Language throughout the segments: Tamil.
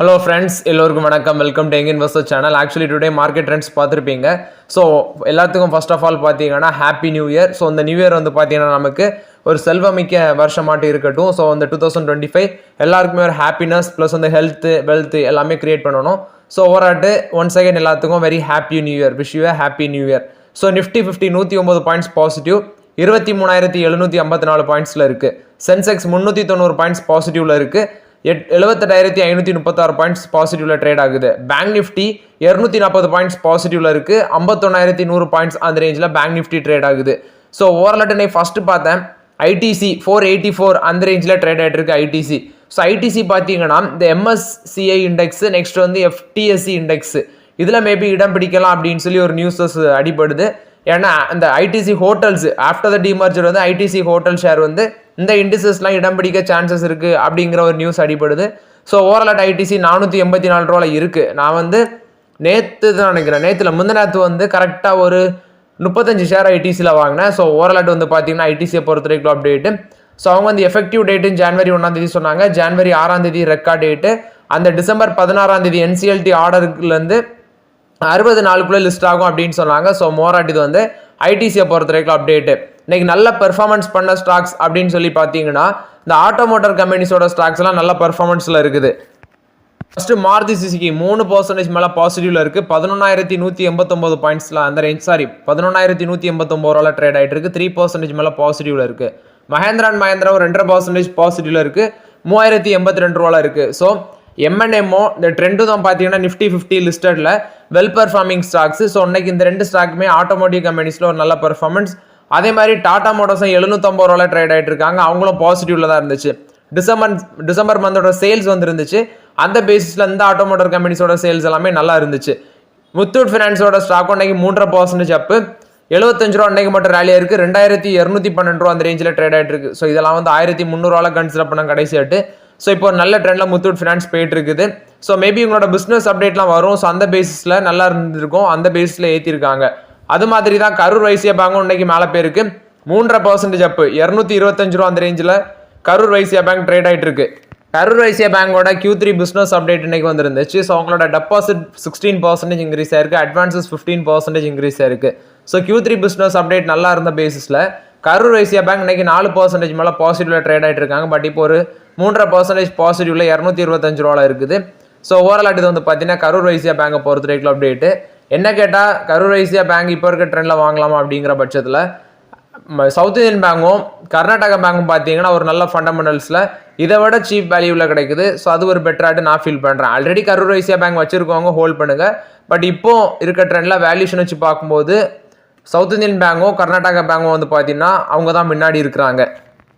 Hello friends, எல்லோருக்கும் வணக்கம். Welcome to young investor channel. Actually today market trends பார்த்துருப்பீங்க. ஸோ எல்லாத்துக்கும் ஃபர்ஸ்ட் ஆஃப் ஆல் பார்த்தீங்கன்னா ஹாப்பி நியூ இயர். ஸோ இந்த நியூ இயர் வந்து பார்த்தீங்கன்னா நமக்கு ஒரு செல்வமிக்க வருஷமாட்டு இருக்கட்டும். ஸோ இந்த 2025 எல்லாருக்குமே ஒரு ஹாப்பினஸ் ப்ளஸ் வந்து வெல்த் எல்லாமே கிரியேட் பண்ணணும். ஸோ ஓவராட்டு ஒன்ஸ் அகைன் எல்லாத்துக்கும் very happy new year. Wish you happy new year. So Nifty 109 points positive, 23,754 பாயிண்ட்ஸில் இருக்குது. சென்செக்ஸ் 390 பாயிண்ட்ஸ் பாசிட்டிவ்ல இருக்குது. 78,536 பாயிண்ட்ஸ் பாசிட்டிவ்ல ட்ரேட் ஆகுது. பேங்க் நிஃப்டி 240 பாயிண்ட்ஸ் பாசிட்டிவ்ல இருக்கு. 51,100 பாயிண்ட்ஸ் அந்த ரேஞ்சில் பேங்க் நிஃப்டி ட்ரேட் ஆகுது. ஸோ ஓவரால் நான் ஃபர்ஸ்ட் பார்த்தேன் ஐடிசி 484 அந்த ரேஞ்சில் ட்ரேட் ஆகிட்டு இருக்கு ஐடிசி. ஸோ ஐடிசி பார்த்தீங்கன்னா இந்த எம்எஸ்சிஐ இண்டெக்ஸ் நெக்ஸ்ட் வந்து எஃப்டிஎஸ்சி இண்டெக்ஸ் இதில் மேபி இடம் பிடிக்கலாம் அப்படின்னு சொல்லி ஒரு நியூஸஸ் அடிப்படுது. ஏன்னா அந்த ITC hotels after the demerger வந்து ஐடிசி ஹோட்டல் ஷேர் வந்து இந்த இண்டிசஸ்லாம் இடம் பிடிக்க சான்சஸ் இருக்குது அப்படிங்கிற ஒரு நியூஸ் அடிப்படுது. ஸோ ஓவரால் ஐடிசி 484 ரூபாயில் இருக்குது. நான் வந்து நேற்று தான் நினைக்கிறேன், முந்தினத்து வந்து கரெக்டாக ஒரு 35 ஷேர் ஐடிசியில் வாங்கினேன். ஸோ ஓவரால் வந்து பார்த்தீங்கன்னா ஐடிசியை பொறுத்த வரைக்கும் அப்டேட்டு. ஸோ அவங்க வந்து எஃபெக்டிவ் டேட்டு ஜனவரி 1 சொன்னாங்க. ஜனவரி 6 ரெக்கார்ட் டேட்டு. அந்த டிசம்பர் 16 என்சிஎல்டி ஆர்டருக்குலேருந்து 60 நாளுக்குள்ளே லிஸ்ட் ஆகும் அப்படின்னு சொன்னாங்க. ஸோ மோராட் இது வந்து ஐடிசியை பொறுத்த வரைக்கும் அப்டேட்டு. இன்னைக்கு நல்ல பெர்ஃபார்மன்ஸ் பண்ண ஸ்டாக்ஸ் அப்படின்னு சொல்லி பார்த்தீங்கன்னா இந்த ஆட்டோமோட்டர் கம்பெனிஸோட ஸ்டாக்ஸ் எல்லாம் நல்ல பெர்ஃபார்மன்ஸில் இருக்குது. ஃபர்ஸ்ட் மாருதி சுசுகி 3% மேலே பாசிட்டிவ்ல இருக்குது. 11,189 பாயிண்ட்ஸில் அந்த ரேஞ்ச் 11,189 ரூபாயில் ட்ரேட் ஆகிட்டு இருக்கு. 3% மேலே பாசிட்டிவ்ல இருக்குது. மஹேந்திரா அண்ட் மஹேந்திரா 2% பாசிட்டிவ்ல இருக்குது. 3,082 ரூபாயில் இருக்குது. ஸோ எம்என்எம்ஓ இந்த ட்ரெண்டும் தான் பார்த்தீங்கன்னா நிஃப்டி 50 லிஸ்டடில் வெல் பெர்ஃபார்மிங் ஸ்டாக்ஸ். ஸோ இன்னைக்கு இந்த ரெண்டு ஸ்டாக்குமே ஆட்டோமோட்டிவ் கம்பெனிஸில் ஒரு நல்ல பெர்ஃபார்மன்ஸ். அதே மாதிரி டாடா மோட்டார்ஸும் 750 ரூபாயில் ட்ரேட் ஆகிட்டு இருக்காங்க. அவங்களும் பாசிட்டிவ்ல தான் இருந்துச்சு. டிசம்பர் மந்தோட சேல்ஸ் வந்து இருந்துச்சு. அந்த பேசிஸில் இந்த ஆட்டோமோட்டர் கம்பெனிஸோட சேல்ஸ் எல்லாமே நல்லா இருந்துச்சு. முத்தூட் ஃபினான்ஸோட ஸ்டாக் இன்னைக்கு 3% அப்பு, 75 ரூபா இன்னைக்கு மட்டும் ரேலியாக இருக்குது. 2,212 ரூபா அந்த ரேஞ்சில் ட்ரேட் ஆகிட்டு இருக்கு. ஸோ இதெல்லாம் வந்து 1,300 கன்சிடர் பண்ண கடைசி ஆட்டு. ஸோ இப்போ ஒரு நல்ல ட்ரெண்டில் முத்தூட் ஃபினான்ஸ் போயிட்டு இருக்குது. ஸோ மேபி உங்களோட பிஸ்னஸ் அப்டேட்லாம் வரும். ஸோ அந்த பேசிஸில் நல்லா இருந்திருக்கும், அந்த பேஸில் ஏற்றிருக்காங்க. அது மாதிரி தான் கரூர் வைசியா பேங்கும் இன்னைக்கு மேலே போயிருக்கு. 3% அப்பு, 225 ரூபா அந்த ரேஞ்சில் கரூர் வைசியா பேங்க் ட்ரேட் ஆகிட்டு இருக்கு. கரூர் வைசியா பேங்கோட Q3 பிஸ்னஸ் அப்டேட் இன்னைக்கு வந்துருந்துச்சு. ஸோ அவங்களோட டெபாசிட் 16% இன்க்ரீஸ் ஆயிருக்கு, அட்வான்சஸ் 15% இன்க்ரீஸ் ஆயிருக்கு. ஸோ Q3 பிஸ்னஸ் அப்டேட் நல்லா இருந்த பேசிஸில் கரூர் வைசியா பேங்க் இன்னைக்கு 4% மேலே பாசிட்டிவ்ல ட்ரேட் ஆகிட்டு இருக்காங்க. பட் இப்போ ஒரு 3% பாசிட்டிவ்ல 225 ரூபாயில் இருக்குது. ஸோ ஓவரால் இது வந்து பார்த்தீங்கன்னா கரூர் வைசியா பேங்கை பொறுத்த வரைக்கும் அப்டேட்டு. என்ன கேட்டால் கரூர் வைசியா பேங்க் இப்போ இருக்க ட்ரெண்டில் வாங்கலாமா அப்படிங்கிற பட்சத்தில் சவுத் இந்தியன் பேங்கும் கர்நாடகா பேங்கும் பார்த்தீங்கன்னா ஒரு நல்ல ஃபண்டமெண்டல்ஸில் இதை விட சீப் வேல்யூவில் கிடைக்குது. ஸோ அது ஒரு பெட்டராட்டு நான் ஃபீல் பண்ணுறேன். ஆல்ரெடி கரூர் வைசியா பேங்க் வச்சுருக்கவங்க ஹோல்ட் பண்ணுங்கள். பட் இப்போ இருக்க ட்ரெண்டில் வேல்யூஷன் வச்சு பார்க்கும்போது சவுத் இந்தியன் பேங்கும் கர்நாடகா பேங்கும் வந்து பார்த்தீங்கன்னா அவங்க தான் முன்னாடி இருக்கிறாங்க.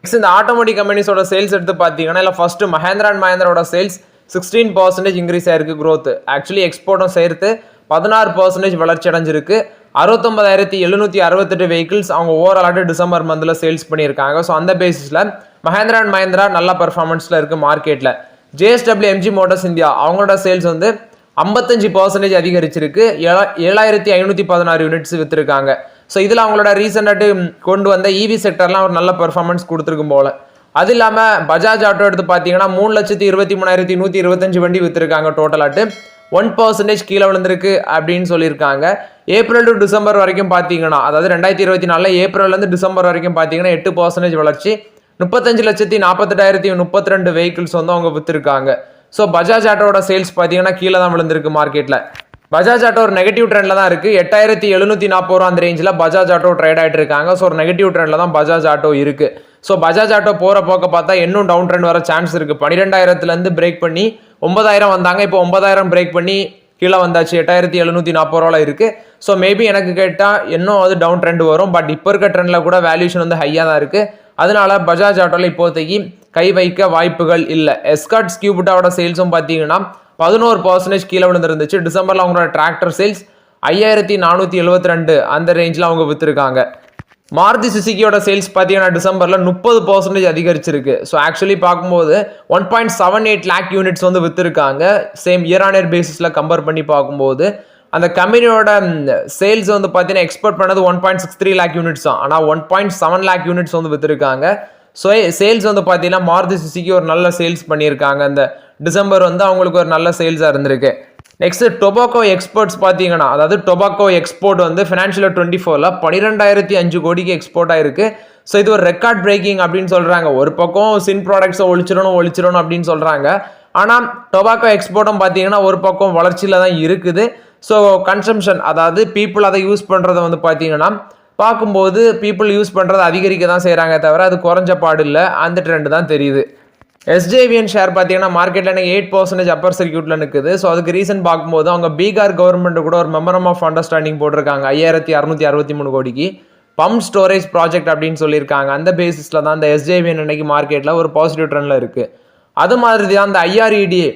நெக்ஸ்ட் இந்த ஆட்டோமோட்டிவ் கம்பெனிஸோட சேல்ஸ் எடுத்து பார்த்தீங்கன்னா இல்லை ஃபர்ஸ்ட் மஹேந்திரா அண்ட் மஹேந்திரோட சேல்ஸ் 16% இன்க்ரீஸ் ஆயிருக்கு. க்ரோத் ஆக்சுவலி எக்ஸ்போர்ட்டும் சேர்த்து 16% வளர்ச்சி அடைஞ்சிருக்கு. 69,768 வெஹிக்கிள்ஸ் அவங்க ஓவராலாட்டு டிசம்பர் மந்தில் சேல்ஸ் பண்ணியிருக்காங்க. ஸோ அந்த பேசிஸில் மஹேந்திரா அண்ட் மஹேந்திரா நல்ல பர்ஃபார்மன்ஸில் இருக்குது மார்க்கெட்டில். JSW MG மோட்டார்ஸ் இந்தியா அவங்களோட சேல்ஸ் வந்து 55% அதிகரிச்சிருக்கு. 7,516 யூனிட்ஸ் விற்றுருக்காங்க. ஸோ இதில் அவங்களோட ரீசெண்டாட்டு கொண்டு வந்த EV செக்டர்லாம் ஒரு நல்ல பெர்ஃபார்மன்ஸ் கொடுத்துருக்கும் போல. அது இல்லாமல் பஜாஜ் ஆட்டோ எடுத்து பார்த்தீங்கன்னா 3,23,125 வண்டி விற்றுருக்காங்க. டோட்டலாட்டு 1% கீழே விழுந்திருக்கு அப்படின்னு சொல்லியிருக்காங்க. ஏப்ரல் டு டிசம்பர் வரைக்கும் பார்த்தீங்கன்னா, அதாவது 2024 ஏப்ரல்லேருந்து டிசம்பர் வரைக்கும் பார்த்தீங்கன்னா 8% வளர்ச்சி, 35,48,032 வெஹிக்கிள்ஸ் வந்து அவங்க விற்றுருக்காங்க. ஸோ பஜாஜ் ஆட்டோட சேல்ஸ் பார்த்தீங்கன்னா கீழே தான் விழுந்திருக்கு மார்க்கெட்டில். பஜாஜ் ஆட்டோ ஒரு நெகட்டிவ் ட்ரெண்டில் தான் இருக்குது. 8,740 ரூபா அந்த ரேஞ்சில் பஜாஜ் ஆட்டோ ட்ரேட் ஆகிட்டு இருக்காங்க. ஸோ ஒரு நெகட்டிவ் ட்ரெண்டில் தான் பஜாஜ் ஆட்டோ இருக்குது. ஸோ பஜாஜ் ஆட்டோ போகிற போக்க பார்த்தா இன்னும் டவுன் ட்ரெண்ட் வர சான்ஸ் இருக்குது. 12,000 பிரேக் பண்ணி 9,000 வந்தாங்க. இப்போ 9,000 பிரேக் பண்ணி கீழே வந்தாச்சு. 8,740 ரூபாயில் இருக்குது. ஸோ மேபி எனக்கு கேட்டால் இன்னும் அது டவுன் ட்ரெண்ட் வரும். பட் இப்போ இருக்க ட்ரெண்டில் கூட வேல்யூஷன் வந்து ஹையாக தான் இருக்குது. அதனால பஜாஜ் ஆட்டோவில் இப்போதைக்கு கை வைக்க வாய்ப்புகள் இல்லை. எஸ்கார்ட்ஸ் கியூபிட்டாவோட சேல்ஸும் பார்த்தீங்கன்னா 11% கீழே விழுந்துருந்துச்சு. டிசம்பரில் அவங்களோட டிராக்டர் சேல்ஸ் 5,472 அந்த ரேஞ்சில் அவங்க விற்றுருக்காங்க. மாருதி சுசுகியோட சேல்ஸ் பார்த்தீங்கன்னா டிசம்பரில் 30% அதிகரிச்சிருக்கு. ஸோ ஆக்சுவலி பார்க்கும்போது 1.78 லேக் யூனிட்ஸ் வந்து விற்றுருக்காங்க. சேம் இயர் ஆன் இயர் பேசிஸில் கம்பேர் பண்ணி பார்க்கும்போது அந்த கம்பெனியோட சேல்ஸ் வந்து பார்த்தீங்கன்னா எக்ஸ்போர்ட் பண்ணது 1.63 லேக் யூனிட்ஸ் தான். ஆனால் 1.7 லேக் யூனிட்ஸ் வந்து விற்றுருக்காங்க. ஸோ சேல்ஸ் வந்து பார்த்தீங்கன்னா மாருதி சுசுகி ஒரு நல்ல சேல்ஸ் பண்ணியிருக்காங்க. அந்த டிசம்பர் வந்து அவங்களுக்கு ஒரு நல்ல சேல்ஸாக இருந்திருக்கு. நெக்ஸ்ட் டொபாக்கோ எக்ஸ்போர்ட்ஸ் பார்த்தீங்கன்னா, அதாவது டொபாக்கோ எக்ஸ்போர்ட் வந்து ஃபினான்ஷியல் 24ல் 12,005 கோடிக்கு எக்ஸ்போர்ட் ஆயிருக்கு. ஸோ இது ஒரு ரெக்கார்ட் பிரேக்கிங் அப்படின்னு சொல்கிறாங்க. ஒரு பக்கம் சின் ப்ராடக்ட்ஸை ஒழிச்சிடணும் அப்படின்னு சொல்கிறாங்க. ஆனால் டொபாக்கோ எக்ஸ்போர்ட்டும் பார்த்தீங்கன்னா ஒரு பக்கம் வளர்ச்சியில் தான் இருக்குது. ஸோ கன்சம்ஷன், அதாவது பீப்புள் அதை யூஸ் பண்ணுறதை வந்து பார்த்தீங்கன்னா பார்க்கும்போது பீப்புள் யூஸ் பண்ணுறதை அதிகரிக்க தான் செய்கிறாங்க தவிர அது குறைஞ்ச பாடு இல்லை. அந்த ட்ரெண்ட் தான் தெரியுது. எஸ்ஜேவிஎன் ஷேர் பார்த்தீங்கன்னா மார்க்கெட்டில் எனக்கு 8% அப்பர் சர்க்யூட்டில் நிற்குது. ஸோ அதுக்கு ரீசன் பார்க்கும்போது அவங்க பீகார் கவர்மெண்ட் கூட ஒரு மெமரம் ஆஃப் அண்டர்ஸ்டாண்டிங் போட்டிருக்காங்க 5,663 கோடிக்கு பம்ப் ஸ்டோரேஜ் ப்ராஜெக்ட் அப்படின்னு சொல்லியிருக்காங்க. அந்த பேசிஸில் தான் இந்த எஸ்ஜேவிஎன் இன்னைக்கு மார்க்கெட்டில் ஒரு பாசிட்டிவ் ட்ரெண்டில் இருக்குது. அது மாதிரி தான் அந்த ஐஆர்இடிஏ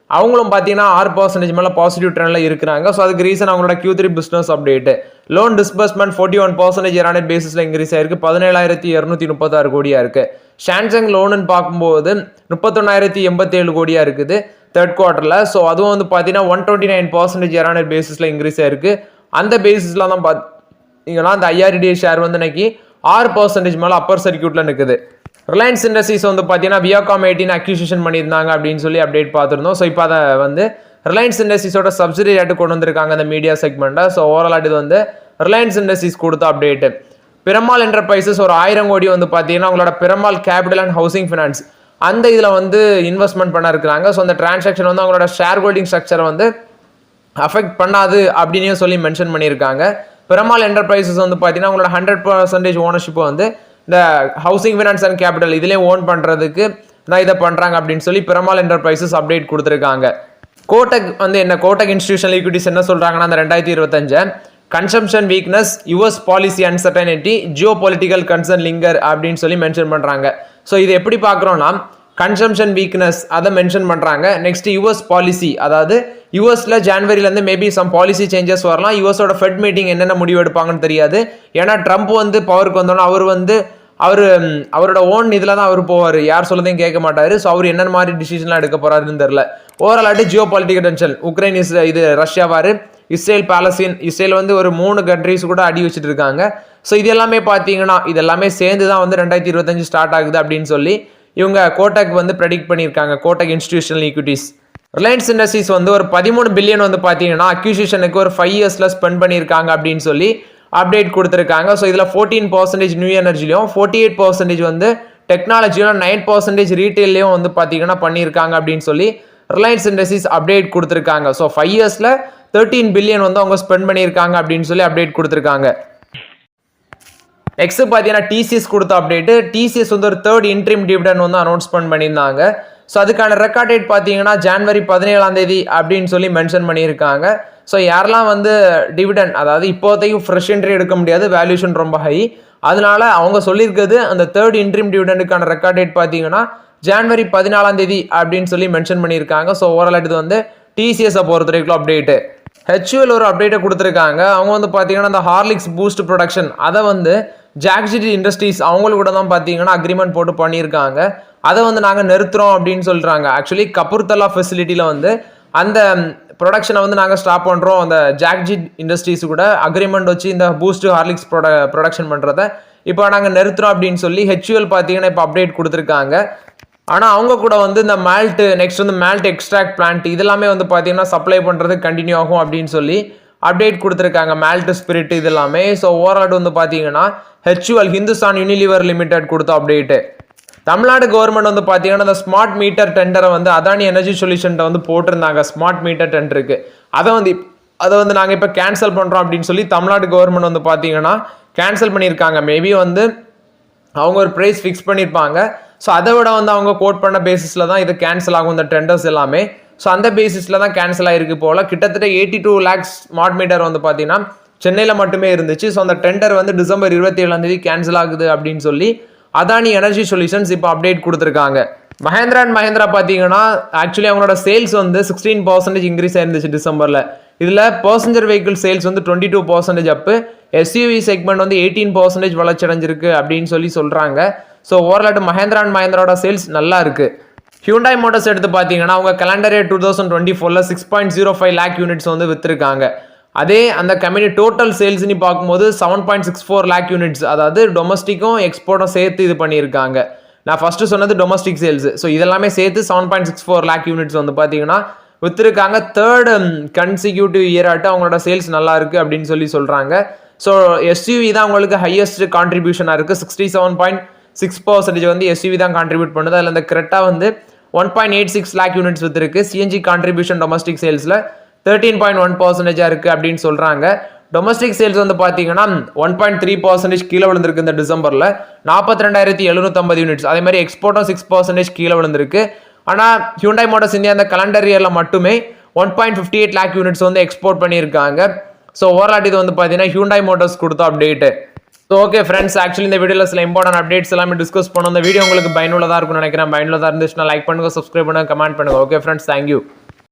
அவங்களும் பார்த்தீங்கன்னா 6% மேலே பாசிட்டிவ் ட்ரெண்டில் இருக்கிறாங்க. ஸோ அதுக்கு ரீசன் அவங்களோட Q3 business update. Loan disbursement 41% year பேசிஸில் இன்க்ரீஸ் ஆயிருக்கு, 17,236 கோடியாக இருக்குது. சாம்சங் லோனுன்னு பார்க்கும்போது 31,087 கோடியாக இருக்குது தேர்ட் குவார்ட்டரில். ஸோ அதுவும் வந்து பார்த்தீங்கன்னா 129% இயர் பேசிஸில் இன்க்ரீஸ் ஆயிருக்கு. அந்த பேசிஸில் தான் பார்த்தீங்கன்னா அந்த ஐஆர்இடிஏ ஷேர் வந்து இன்னைக்கு 6% மேலே அப்பர் சர்க்யூட்டில் நிற்குது. ரிலையன்ஸ் இண்டஸ்ட்ரீஸ் வந்து பார்த்தீங்கன்னா வியாகாம் 18 அக்யூசிஷன் பண்ணியிருந்தாங்க அப்படின்னு சொல்லி அப்டேட் பார்த்துருந்தோம். ஸோ இப்போ அதை வந்து ரிலையன்ஸ் இண்டஸ்ட்ரீஸோட சப்சிடி ஆட்டு கொண்டு வந்திருக்காங்க அந்த மீடியா செக்மெண்ட்டை. ஸோ ஓவரால் இது வந்து ரிலையன்ஸ் இண்டஸ்ட்ரீஸ் கொடுத்த அப்டேட்டு. பிரமால் என்டர்பிரைசஸ் ஒரு 1000 கோடி வந்து பார்த்தீங்கன்னா அவங்களோட பிரமால் கேபிட்டல் அண்ட் ஹவுசிங் ஃபினான்ஸ் அந்த இதில் வந்து இன்வெஸ்ட்மெண்ட் பண்ண இருக்கிறாங்க. ஸோ அந்த டிரான்சாக்ஷன் வந்து அவங்களோட ஷேர் ஹோல்டிங் ஸ்ட்ரக்சரை வந்து அஃபெக்ட் பண்ணாது அப்படின்னு சொல்லி மென்ஷன் பண்ணியிருக்காங்க. பிரமால் என்டர்பிரைசஸ் வந்து பார்த்தீங்கன்னா அவங்களோட 100% ஓனர்ஷிப்பை வந்து இந்த ஹவுசிங் ஃபினான்ஸ் அண்ட் கேபிட்டல் இதிலே ஓன் பண்ணுறதுக்கு தான் இதை பண்ணுறாங்க அப்படின்னு சொல்லி பிரமால் என்டர்பிரைசஸ் அப்டேட் கொடுத்துருக்காங்க. கோட்டக் வந்து என்ன, கோட்டக் இன்ஸ்டிடியூஷனல் ஈக்விட்டிஸ் என்ன சொல்கிறாங்கன்னா அந்த 2025 consumption weakness, US policy uncertainty, Jio political concern linker அப்படின்னு சொல்லி மென்ஷன் பண்ணுறாங்க. ஸோ இது எப்படி பார்க்குறோன்னா கன்சம்ஷன் வீக்னஸ் அதை மென்ஷன் பண்ணுறாங்க. நெக்ஸ்ட் யூஎஸ் பாலிசி, அதாவது யூஎஸில் ஜான்வரியிலேருந்து மேபி சம் பாலிசி சேஞ்சஸ் வரலாம். யூஎஸோட ஃபெட் மீட்டிங் என்னென்ன முடிவு எடுப்பாங்கன்னு தெரியாது. ஏன்னா ட்ரம்ப் வந்து பவருக்கு வந்தோன்னா அவரோட ஓன் இதில் தான் அவர் போவார், யார் சொல்லதையும் கேட்க மாட்டார். ஸோ அவர் என்னென்ன மாதிரி டிசிஷன்லாம் எடுக்க போகிறாருன்னு தெரில. ஓவராலாட்டு ஜியோ பொலிட்டிக்கல் டென்ஷன், உக்ரைன் இது ரஷ்யா வார், இஸ்ரேல் பாலஸ்தீன், இஸ்ரேல் வந்து ஒரு 3 கண்ட்ரிஸ் கூட அடி வச்சுட்டு இருக்காங்க. ஸோ இது எல்லாமே பார்த்தீங்கன்னா இது எல்லாமே சேர்ந்து தான் வந்து 2025 ஸ்டார்ட் ஆகுது அப்படின்னு சொல்லி இவங்க கோட்டக் வந்து ப்ரெடிக்ட் பண்ணியிருக்காங்க. Kotak institutional equities. Reliance industries வந்து ஒரு 13 பில்லியன் வந்து பார்த்தீங்கன்னா அக்யூசிஷனுக்கு ஒரு 5 இயர்ஸில் ஸ்பெண்ட் பண்ணியிருக்காங்க அப்படின்னு சொல்லி அப்டேட் கொடுத்துருக்காங்க. ஸோ இதில் 14% நியூ எனர்ஜிலையும் 48% வந்து டெக்னாலஜியும் 9% ரீட்டெயிலையும் வந்து பார்த்தீங்கன்னா பண்ணியிருக்காங்க அப்படின்னு சொல்லி ரிலையன்ஸ் இண்டஸ்ட்ரீஸ் அப்டேட் கொடுத்துருக்காங்க. ஸோ 5 இயர்ஸில் 13 பில்லியன் வந்து அவங்க ஸ்பெண்ட் பண்ணியிருக்காங்க அப்படின்னு சொல்லி அப்டேட் கொடுத்துருக்காங்க. நெக்ஸ்ட் பார்த்தீங்கன்னா டிசிஎஸ் கொடுத்த அப்டேட்டு. டிசிஎஸ் வந்து ஒரு 3rd இன்ட்ரீம் டிவிடெண்ட் வந்து அனௌன்ஸ்மெண்ட் பண்ணியிருந்தாங்க. ஸோ அதுக்கான ரெக்கார்ட் டேட் பார்த்தீங்கன்னா ஜனவரி 17 அப்படின்னு சொல்லி மென்ஷன் பண்ணியிருக்காங்க. ஸோ யாரெல்லாம் வந்து டிவிடெண்ட், அதாவது இப்போதைக்கு ஃப்ரெஷ் என்ட்ரி எடுக்க முடியாது, வேல்யூஷன் ரொம்ப ஹை, அதனால அவங்க சொல்லியிருக்கிறது அந்த 3rd இன்ட்ரீம் டிவிடெண்டுக்கான ரெக்கார்ட் டேட் பார்த்தீங்கன்னா ஜனவரி 14 அப்படின்னு சொல்லி மென்ஷன் பண்ணியிருக்காங்க. ஸோ ஓவரால் இது வந்து டிசிஎஸை பொறுத்த வரைக்கும் அப்டேட்டு. ஹெச்யூஎல் ஒரு அப்டேட்டை கொடுத்துருக்காங்க. அவங்க வந்து பார்த்தீங்கன்னா அந்த ஹார்லிக்ஸ் பூஸ்ட் ப்ரொடக்ஷன் அதை வந்து ஜாக்ஜிடி இண்டஸ்ட்ரீஸ் அவங்களுக்கு கூட தான் பார்த்தீங்கன்னா அக்ரிமெண்ட் போட்டு பண்ணியிருக்காங்க. அதை வந்து நாங்கள் நிறுத்துகிறோம் அப்படின்னு சொல்கிறாங்க. ஆக்சுவலி கபூர்தலா ஃபெசிலிட்டியில் வந்து அந்த ப்ரொடக்ஷனை வந்து நாங்கள் ஸ்டாப் பண்ணுறோம், அந்த ஜாக்ஜிட் இண்டஸ்ட்ரீஸ் கூட அக்ரிமெண்ட் வச்சு இந்த பூஸ்ட் ஹார்லிக்ஸ் ப்ரொடக்ஷன் பண்ணுறதை இப்போ நாங்கள் நிறுத்துகிறோம் அப்படின்னு சொல்லி ஹெச்யூஎல் பார்த்தீங்கன்னா இப்போ அப்டேட் கொடுத்துருக்காங்க. ஆனால் அவங்க கூட வந்து இந்த மால்ட், நெக்ஸ்ட் வந்து மால்ட் எக்ஸ்ட்ராக்ட் பிளான்ட் இதெல்லாமே வந்து பார்த்தீங்கன்னா சப்ளை பண்ணுறது கண்டினியூ ஆகும் அப்படின்னு சொல்லி அப்டேட் கொடுத்துருக்காங்க. மால்ட் ஸ்பிரிட் இது எல்லாமே. ஸோ ஓவரால் வந்து பார்த்தீங்கன்னா ஹெச்யூஎல் ஹிந்துஸ்தான் யூனிலிவர் லிமிடெட் கொடுத்த அப்டேட்டு. தமிழ்நாடு கவர்மெண்ட் வந்து பார்த்தீங்கன்னா இந்த ஸ்மார்ட் மீட்டர் டெண்டரை வந்து அதானி எனர்ஜி சொல்யூஷன்ட்ட வந்து போட்டிருந்தாங்க. ஸ்மார்ட் மீட்டர் டெண்டருக்கு அதை வந்து நாங்கள் இப்போ கேன்சல் பண்ணுறோம் அப்படின்னு சொல்லி தமிழ்நாடு கவர்மெண்ட் வந்து பார்த்தீங்கன்னா கேன்சல் பண்ணியிருக்காங்க. மேபி வந்து அவங்க ஒரு ப்ரைஸ் ஃபிக்ஸ் பண்ணியிருப்பாங்க. ஸோ அதை விட வந்து அவங்க கோட் பண்ண பேசிஸில் தான் இது கேன்சல் ஆகும் இந்த டெண்டர்ஸ் எல்லாமே. ஸோ அந்த பேசிஸில் தான் கேன்சல் ஆகிருக்கு போல். கிட்டத்தட்ட 82 lakhs ஸ்மார்ட் மீட்டர் வந்து பார்த்தீங்கன்னா சென்னையில் மட்டுமே இருந்துச்சு. ஸோ அந்த டெண்டர் வந்து டிசம்பர் 27 கேன்சல் ஆகுது அப்படின்னு சொல்லி அதானி எனர்ஜி சொல்யூஷன்ஸ் இப்போ அப்டேட் கொடுத்துருக்காங்க. மஹேந்திரா அண்ட் மஹேந்திரா பார்த்தீங்கன்னா ஆக்சுவலி அவங்களோட சேல்ஸ் வந்து 16% இன்க்ரீஸ் ஆயிருந்துச்சு டிசம்பரில். இதில் பர்சஞ்சர் வெஹிக்கிள் சேல்ஸ் வந்து 22% அப்பு, எஸ்யூவி செக்மெண்ட் வந்து 18% வளர்ச்சி அடைஞ்சிருக்கு அப்படின்னு சொல்லி சொல்கிறாங்க. ஸோ ஓவரால் மஹேந்திரா அண்ட் மஹேந்திராவோட சேல்ஸ் நல்லா இருக்குது. ஹியூண்டாய் மோட்டர்ஸ் எடுத்து பார்த்தீங்கன்னா அவங்க கேலண்டர் இயர் 2024 6.05 lakh யூனிட்ஸ் வந்து விற்றுருக்காங்க. அதே அந்த கம்பெனி டோட்டல் சேல்ஸ்னு பார்க்கும்போது 7.64 lakh யூனிட்ஸ், அதாவது டொமஸ்டிக்கும் எக்ஸ்போர்ட்டும் சேர்த்து இது பண்ணியிருக்காங்க. நான் ஃபர்ஸ்ட் சொன்னது டொமஸ்டிக் சேல்ஸ். ஸோ இதெல்லாமே சேர்த்து 7.64 லேக் யூனிட்ஸ் வந்து பார்த்தீங்கன்னா விற்றுருக்காங்க. தேர்ட் கன்சிக்யூட்டிவ் இயர் ஆட்டு அவங்களோட சேல்ஸ் நல்லா இருக்கு அப்படின்னு சொல்கிறாங்க. ஸோ எஸ்யூவி தான் அவங்களுக்கு ஹையஸ்ட் கான்ட்ரிபியூஷனாக இருக்குது. 67.6% வந்து எஸ்யூவி தான் கான்ட்ரிபியூட் பண்ணுது. அதில் இந்த கிரெட்டா வந்து 1.86 லேக் யூனிட்ஸ் விற்றுருக்கு. சிஎன்ஜி கான்ட்ரிபியூஷன் டொமஸ்டிக் சேல்ஸில் 13.1% இருக்குது அப்படின்னு சொல்கிறாங்க. டொமஸ்டிக் சேல்ஸ் வந்து பார்த்தீங்கன்னா 1.3% கீழே விழுந்திருக்கு இந்த டிசம்பரில், 42,750 யூனிட்ஸ். அதே மாதிரி எக்ஸ்போர்ட்டும் 6% கீழே விழுந்திருக்கு. ஆனால் ஹியூண்டாய் மோட்டார்ஸ் இந்தியா அந்த கலண்டர் இயரில் மட்டுமே 1.58 லேக் யூனிட்ஸ் வந்து எக்ஸ்போர்ட் பண்ணியிருக்காங்க. ஸோ ஓவரால் இது வந்து பார்த்தீங்கன்னா ஹியூண்டாய் மோட்டார்ஸ் கொடுத்த update. So okay friends, actually இந்த வீடியோவில் சில இம்பார்ட்டன்ட் அப்டேட்ஸ் எல்லாமே டிஸ்கஸ் பண்ணோம். இந்த வீடியோ உங்களுக்கு பயனுள்ளதாக இருக்கும்னு நினைக்கிறேன். பயனுள்ளதாக இருந்துச்சுன்னா லைக் பண்ணுங்கள், சப்ஸ்கிரைப் பண்ணுங்கள், கமெண்ட் பண்ணுங்கள். Okay friends, thank you.